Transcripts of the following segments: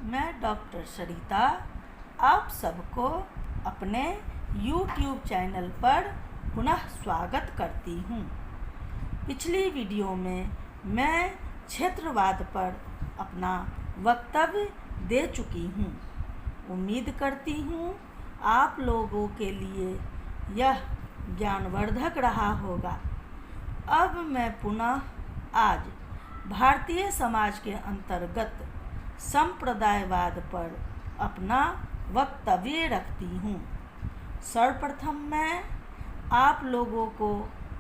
मैं डॉक्टर सरिता आप सबको अपने YouTube चैनल पर पुनः स्वागत करती हूँ। पिछली वीडियो में मैं क्षेत्रवाद पर अपना वक्तव्य दे चुकी हूँ। उम्मीद करती हूँ आप लोगों के लिए यह ज्ञानवर्धक रहा होगा। अब मैं पुनः आज भारतीय समाज के अंतर्गत संप्रदायवाद पर अपना वक्तव्य रखती हूँ। सर्वप्रथम मैं आप लोगों को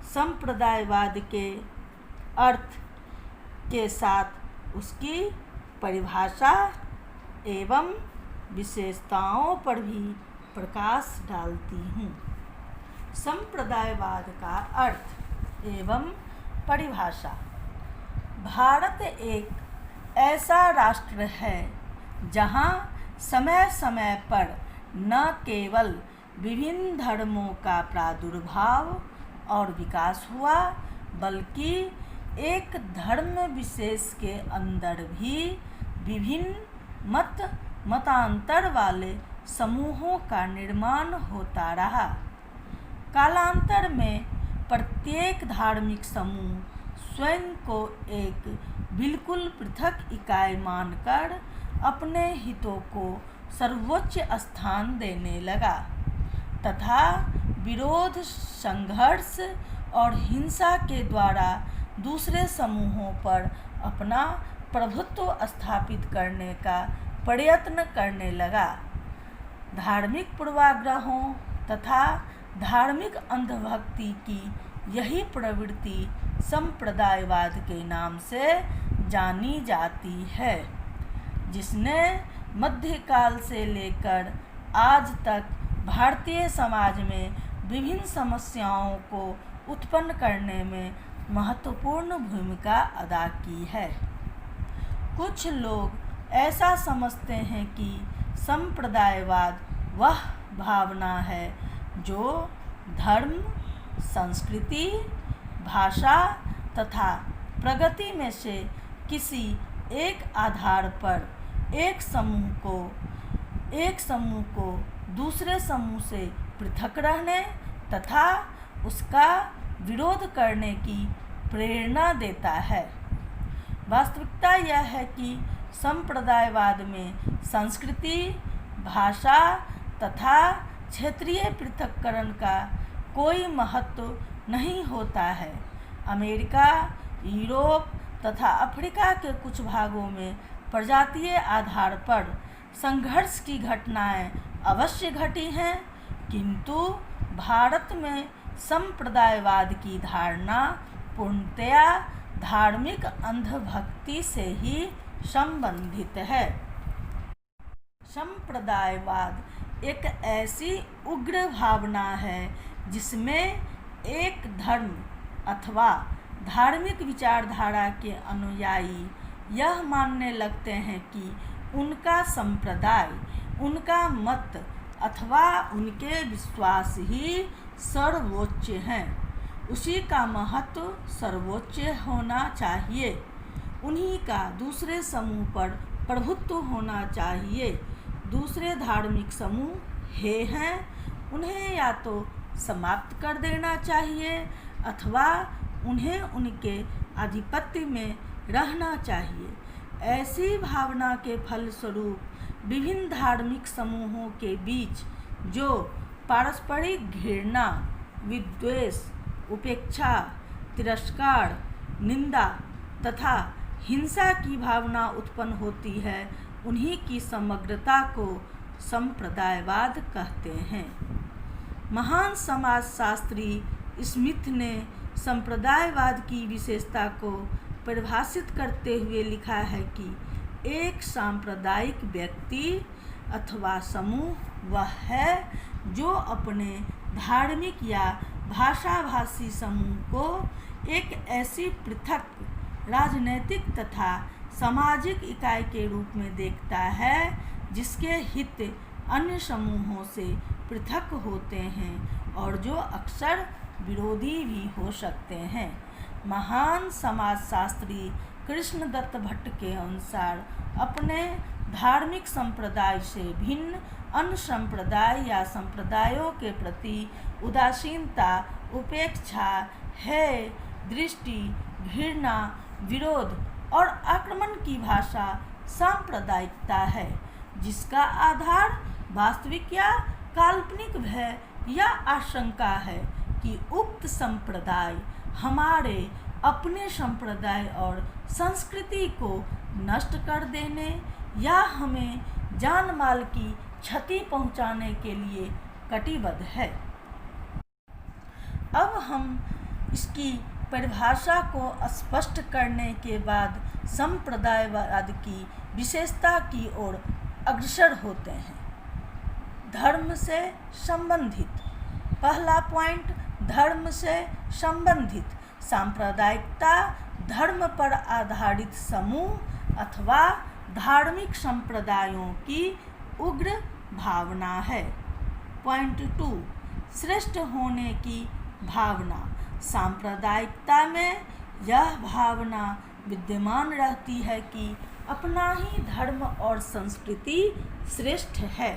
संप्रदायवाद के अर्थ के साथ उसकी परिभाषा एवं विशेषताओं पर भी प्रकाश डालती हूँ। संप्रदायवाद का अर्थ एवं परिभाषा। भारत एक ऐसा राष्ट्र है जहाँ समय समय पर न केवल विभिन्न धर्मों का प्रादुर्भाव और विकास हुआ, बल्कि एक धर्म विशेष के अंदर भी विभिन्न मतांतर वाले समूहों का निर्माण होता रहा। कालांतर में प्रत्येक धार्मिक समूह स्वयं को एक बिल्कुल पृथक इकाई मानकर अपने हितों को सर्वोच्च स्थान देने लगा तथा विरोध, संघर्ष और हिंसा के द्वारा दूसरे समूहों पर अपना प्रभुत्व स्थापित करने का प्रयत्न करने लगा। धार्मिक पूर्वाग्रहों तथा धार्मिक अंधभक्ति की यही प्रवृत्ति संप्रदायवाद के नाम से जानी जाती है, जिसने मध्यकाल से लेकर आज तक भारतीय समाज में विभिन्न समस्याओं को उत्पन्न करने में महत्वपूर्ण भूमिका अदा की है। कुछ लोग ऐसा समझते हैं कि संप्रदायवाद वह भावना है जो धर्म, संस्कृति, भाषा तथा प्रगति में से किसी एक आधार पर एक समूह को दूसरे समूह से पृथक रहने तथा उसका विरोध करने की प्रेरणा देता है। वास्तविकता यह है कि संप्रदायवाद में संस्कृति, भाषा तथा क्षेत्रीय पृथक्करण का कोई महत्व नहीं होता है। अमेरिका, यूरोप तथा अफ्रीका के कुछ भागों में प्रजातीय आधार पर संघर्ष की घटनाएं अवश्य घटी हैं, किंतु भारत में संप्रदायवाद की धारणा पूर्णतया धार्मिक अंधभक्ति से ही संबंधित है। संप्रदायवाद एक ऐसी उग्र भावना है जिसमें एक धर्म अथवा धार्मिक विचारधारा के अनुयायी यह मानने लगते हैं कि उनका संप्रदाय, उनका मत अथवा उनके विश्वास ही सर्वोच्च हैं, उसी का महत्व सर्वोच्च होना चाहिए, उन्हीं का दूसरे समूह पर प्रभुत्व होना चाहिए। दूसरे धार्मिक समूह हैं उन्हें या तो समाप्त कर देना चाहिए अथवा उन्हें उनके आधिपत्य में रहना चाहिए। ऐसी भावना के फलस्वरूप विभिन्न धार्मिक समूहों के बीच जो पारस्परिक घृणा, विद्वेष, उपेक्षा, तिरस्कार, निंदा तथा हिंसा की भावना उत्पन्न होती है, उन्हीं की समग्रता को संप्रदायवाद कहते हैं। महान समाजशास्त्री स्मिथ ने संप्रदायवाद की विशेषता को परिभाषित करते हुए लिखा है कि एक सांप्रदायिक व्यक्ति अथवा समूह वह है जो अपने धार्मिक या भाषाभाषी समूह को एक ऐसी पृथक राजनैतिक तथा सामाजिक इकाई के रूप में देखता है जिसके हित अन्य समूहों से पृथक होते हैं और जो अक्सर विरोधी भी हो सकते हैं। महान समाजशास्त्री कृष्णदत्त भट्ट के अनुसार अपने धार्मिक संप्रदाय से भिन्न अन्य संप्रदाय या संप्रदायों के प्रति उदासीनता, उपेक्षा, हेय, दृष्टि, घृणा, विरोध और आक्रमण की भाषा सांप्रदायिकता है, जिसका आधार वास्तविक या काल्पनिक भय या आशंका है कि उक्त संप्रदाय हमारे अपने संप्रदाय और संस्कृति को नष्ट कर देने या हमें जान माल की क्षति पहुंचाने के लिए कटिबद्ध है। अब हम इसकी परिभाषा को स्पष्ट करने के बाद संप्रदायवाद की विशेषता की ओर अग्रसर होते हैं। धर्म से संबंधित पहला पॉइंट, धर्म से संबंधित सांप्रदायिकता धर्म पर आधारित समूह अथवा धार्मिक संप्रदायों की उग्र भावना है। पॉइंट 2, श्रेष्ठ होने की भावना। सांप्रदायिकता में यह भावना विद्यमान रहती है कि अपना ही धर्म और संस्कृति श्रेष्ठ है।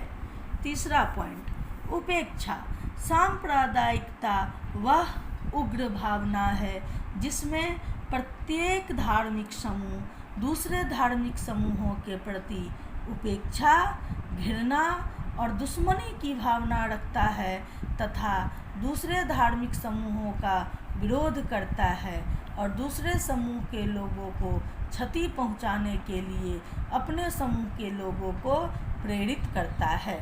तीसरा पॉइंट, उपेक्षा। सांप्रदायिकता वह उग्र भावना है जिसमें प्रत्येक धार्मिक समूह दूसरे धार्मिक समूहों के प्रति उपेक्षा, घृणा और दुश्मनी की भावना रखता है तथा दूसरे धार्मिक समूहों का विरोध करता है और दूसरे समूह के लोगों को क्षति पहुंचाने के लिए अपने समूह के लोगों को प्रेरित करता है।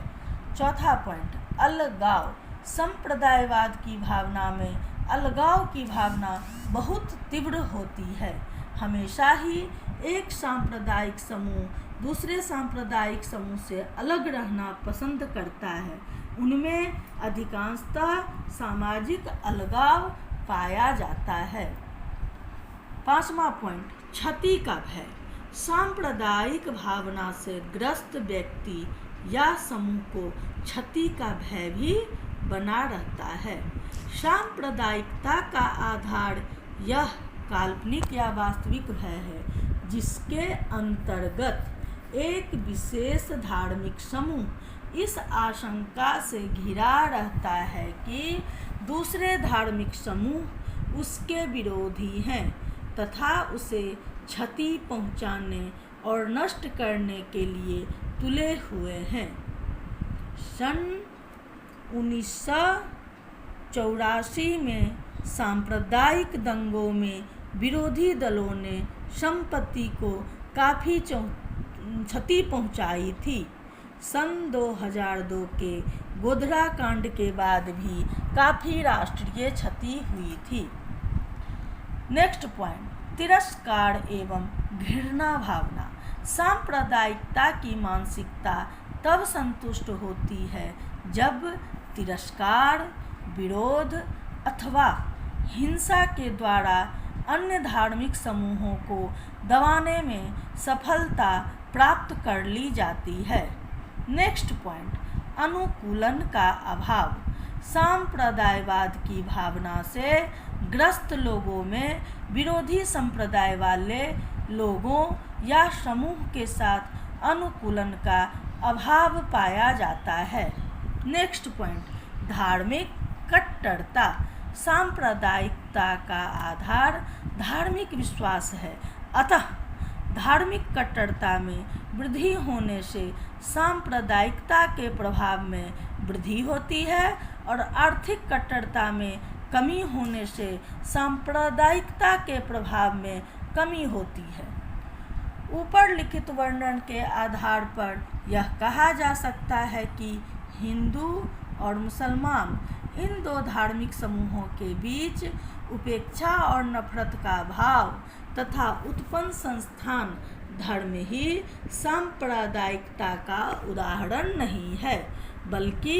चौथा पॉइंट, अलगाव। संप्रदायवाद की भावना में अलगाव की भावना बहुत तीव्र होती है। हमेशा ही एक सांप्रदायिक समूह दूसरे सांप्रदायिक समूह से अलग रहना पसंद करता है। उनमें अधिकांशतः सामाजिक अलगाव पाया जाता है। पांचवा पॉइंट, क्षति का भय। सांप्रदायिक भावना से ग्रस्त व्यक्ति या समूह को क्षति का भय भी बना रहता है। सांप्रदायिकता का आधार यह काल्पनिक या वास्तविक भय है जिसके अंतर्गत एक विशेष धार्मिक समूह इस आशंका से घिरा रहता है कि दूसरे धार्मिक समूह उसके विरोधी हैं तथा उसे क्षति पहुंचाने और नष्ट करने के लिए तुले हुए हैं। सन 1984 में सांप्रदायिक दंगों में विरोधी दलों ने संपत्ति को काफ़ी क्षति पहुंचाई थी। सन 2002 के गोधरा कांड के बाद भी काफ़ी राष्ट्रीय क्षति हुई थी। नेक्स्ट पॉइंट, तिरस्कार एवं घृणा भावना। सांप्रदायिकता की मानसिकता तब संतुष्ट होती है जब तिरस्कार, विरोध अथवा हिंसा के द्वारा अन्य धार्मिक समूहों को दबाने में सफलता प्राप्त कर ली जाती है। नेक्स्ट पॉइंट, अनुकूलन का अभाव। सांप्रदायवाद की भावना से ग्रस्त लोगों में विरोधी संप्रदाय वाले लोगों या समूह के साथ अनुकूलन का अभाव पाया जाता है। नेक्स्ट पॉइंट, धार्मिक कट्टरता। सांप्रदायिकता का आधार धार्मिक विश्वास है, अतः धार्मिक कट्टरता में वृद्धि होने से सांप्रदायिकता के प्रभाव में वृद्धि होती है और आर्थिक कट्टरता में कमी होने से सांप्रदायिकता के प्रभाव में कमी होती है। ऊपर लिखित वर्णन के आधार पर यह कहा जा सकता है कि हिंदू और मुसलमान इन दो धार्मिक समूहों के बीच उपेक्षा और नफरत का भाव तथा उत्पन्न संस्थान धर्म ही सांप्रदायिकता का उदाहरण नहीं है, बल्कि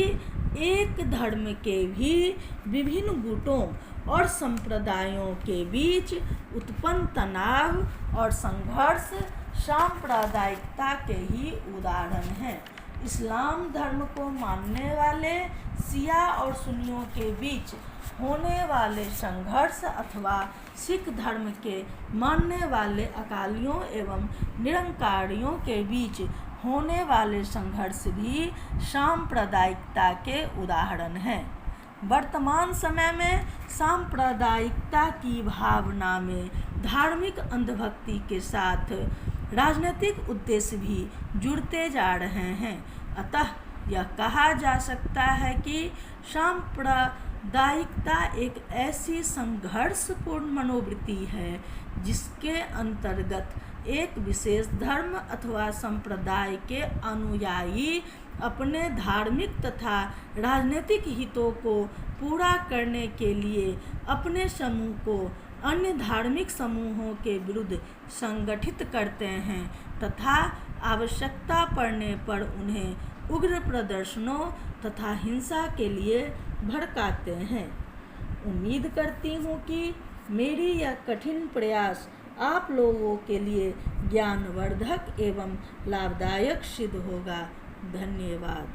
एक धर्म के भी विभिन्न गुटों और संप्रदायों के बीच उत्पन्न तनाव और संघर्ष सांप्रदायिकता के ही उदाहरण हैं। इस्लाम धर्म को मानने वाले शिया और सुन्नियों के बीच होने वाले संघर्ष अथवा सिख धर्म के मानने वाले अकालियों एवं निरंकारियों के बीच होने वाले संघर्ष भी सांप्रदायिकता के उदाहरण हैं। वर्तमान समय में सांप्रदायिकता की भावना में धार्मिक अंधभक्ति के साथ राजनीतिक उद्देश्य भी जुड़ते जा रहे हैं। अतः यह कहा जा सकता है कि सांप्रदायिकता एक ऐसी संघर्षपूर्ण मनोवृत्ति है जिसके अंतर्गत एक विशेष धर्म अथवा संप्रदाय के अनुयायी अपने धार्मिक तथा राजनीतिक हितों को पूरा करने के लिए अपने समूह को अन्य धार्मिक समूहों के विरुद्ध संगठित करते हैं तथा आवश्यकता पड़ने पर उन्हें उग्र प्रदर्शनों तथा हिंसा के लिए भड़काते हैं। उम्मीद करती हूँ कि मेरी यह कठिन प्रयास आप लोगों के लिए ज्ञानवर्धक एवं लाभदायक सिद्ध होगा। धन्यवाद।